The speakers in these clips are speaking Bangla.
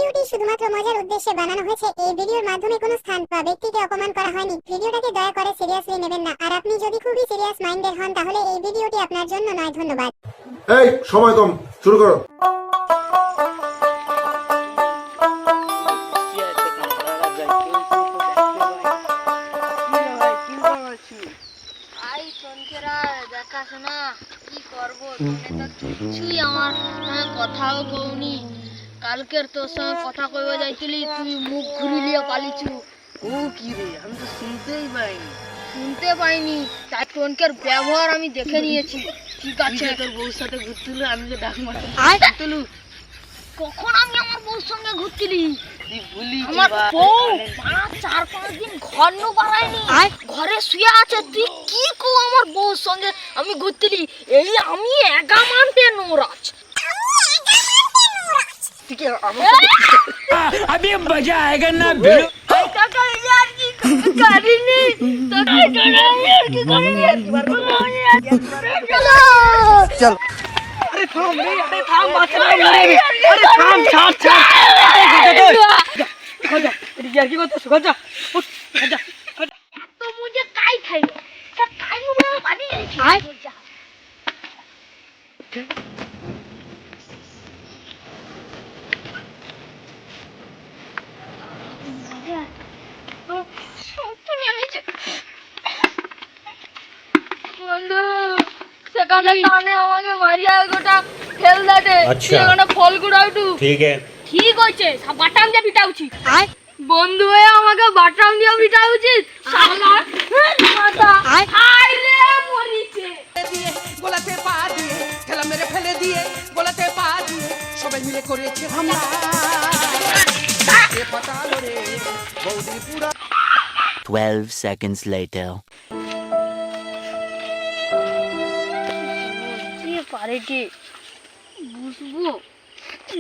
ভিডিওটি শুধুমাত্র মজার উদ্দেশ্যে বানানো হয়েছে। এই ভিডিওর মাধ্যমে কোনো স্থান বা ব্যক্তিকে অপমান করা হয়নি। ভিডিওটাকে দয়া করে সিরিয়াসলি নেবেন না। আর আপনি যদি খুবই সিরিয়াস মাইন্ডের হন তাহলে এই ভিডিওটি আপনার জন্য নয়। ধন্যবাদ। এই সময় কম, শুরু করো। দেখাশোনা কি করবো, তুমি তো কিছুই আমার কথাও কওনি। কালকের তোর সঙ্গে কথা কইবা যাইছিলি, তুই মুখ ঘুরিলিয়ে পালিছু। ও কি রে, আমি তো শুনতে পাইনি। তাই টনকের ব্যবহার আমি দেখে নিয়েছি। ঠিক আছে, তোর বউর সাথে ঘুরছিল, আমি তো ডাক মারতেলু। কখন আমি আমার বউর সঙ্গে ঘুরছিলি? তুই ভুলি আমার বউ 4-5 দিন ঘর নো বাড়ায়নি, ঘরে শুয়ে আছে। তুই কি কো আমার বউর সঙ্গে আমি ঘুরছিলি? এই আমি একা মানতে নোরাজ। अभी मजा आएगा ना भिड़ो। কাকা यार কি করিনি তো কাকা यार কি করিনি চল। আরে থাম রে, আরে থাম, বাচ্চারা মরে রে। আরে থাম, ছাড় ছাড়। খোঁজা এটি यार কি করতেছ? খোঁজা উঠ, খোঁজা। তো মুঝে কাই খাই তা খাই মু পানি আই সেখানে টানে আমাকে মারিয়া গোটা ফেল দাটে। সেখানে ফল গুড়াউটু ঠিক হয়েছে, বাটাম দিয়ে পিটা উচিত। বন্ধু হয়ে আমাকে বাটাম দিয়ে পিটা উচিত। শালা মাথা আই রে মরিছে। গোলাতে পা দিয়ে ঠেলা মেরে ফেলে দিয়ে গোলাতে পা দিয়ে সবাই মিলে করেছে হামলা। পাতালো রে বৌদি পুরা। 12 seconds later. পারেটি বুঝবো,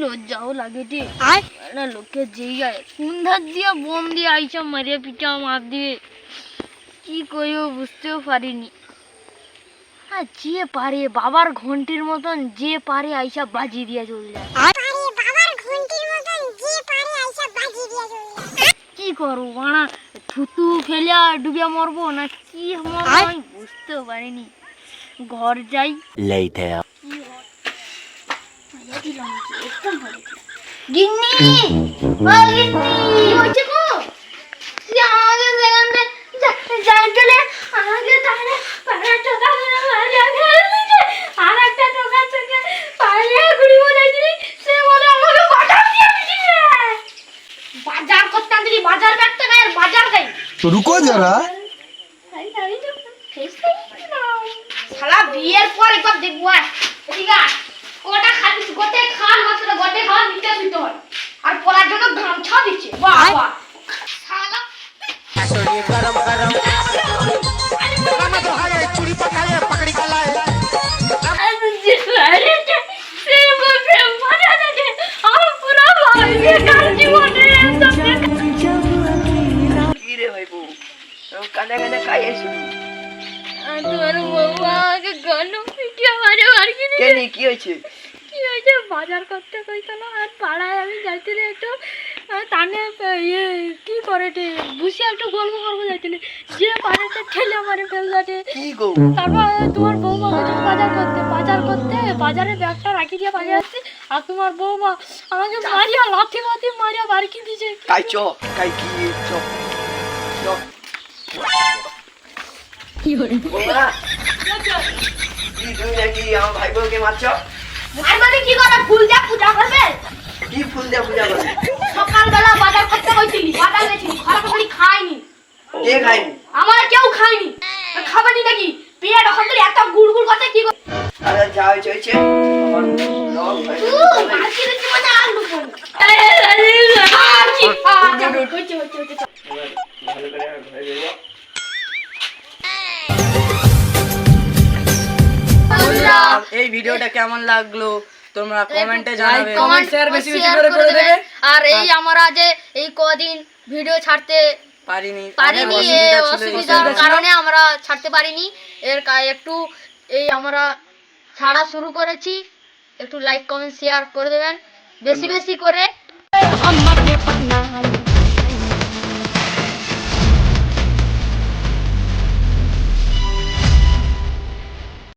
লজ্জাও লাগেটি। না লোকে যেই গায়ে কোন ধার দিয়ে বোম দিয়ে আইসা মারিয়া পিটা মার দিয়ে কি কইও বুঝতেও পারিনি। আর যে পারে বাবার ঘন্টির মতন যে পারে আইসা বাজি দিয়ে চলে যায়। কি করবো বানা, থুতু ফেলে ডুবিয়া মরবো না কি মরবো আমি বুঝতেও পারিনি। ঘর যাই Later. গিন্নি হয়েছে গো, আমাকে সেখানে যাইলে আমাকে তাহলে আর একটা টোকা থেকে পালিয়ে ঘুরিব যাইছিলি, সে বলে আমাকে বাজার দিয়ে দিছে। বাজার করতে আনছিলি, বাজার কাটতে না, বাজার দেই। তো রুকো যারা। শালা বিয়ের পর একবার দেখবো। ঠিক আছে, ওটা খাবি, গোটে খান মাত্র গোটে খাওয়া দিতে দিতে হয়। আর পড়ার জন্য গামছা দিচ্ছে। বাহ বাহ শালা गरम गरम गाना तो हाय चूड़ी पकाए पकड़ी कलाए। কি রে ভাই বউ, কানে কানে খাই আসি। কি হয়েছে? বাজার করতে কইছিল আর পাড়ায় আমি যাইছিলি একটু টানে ইয়ে কি করে বুঝি একটু গল্প করবো যাইছিলি, যে পারে ঠেলে মারে ফেল যাতে। তারপর তোমার বৌমা বাজার করতে বাজারে ব্যাগটা রাখি দিয়ে বাজার আসছি। আর তোমার বৌমা আমাকে মারিয়া লাথি মারিয়া বাড়কি দিয়েছে। কাই চ কাই কি চ চ কি করে বৌমা, কি তুমি নাকি আমার ভাই বউকে মারছ? আর মানে কি করে ফুল দিয়ে পূজা করবে? কি ফুল দিয়ে পূজা করবে? সকালবেলা বাজার করতে কইছিলি, বাজার গেছিলি, ঘরে কখনো খাইনি। কে খায়নি? আমার কেউ খাইনি। খাবারই নাকি পেট ওখান থেকে এত গুড়গুড় করতে কি করে? আরে যা হয়েছে আমার লগ ভাই বাকি দিচ্ছি মানে আর লুকো না। হচ্ছে ভালো করে ঘরে যাবো। এই ভিডিওটা কেমন লাগলো তোমরা কমেন্টে জানাবে, কমেন্ট শেয়ার বেশি বেশি করে দেবে। আর এই আমরা যে এই কদিন ভিডিও ছাড়তে পারিনি অসুবিধার কারণে আমরা ছাড়তে পারিনি। একটু এই আমরা ছাড়া শুরু করেছি, একটু লাইক কমেন্ট শেয়ার করে দেবেন বেশি বেশি করে।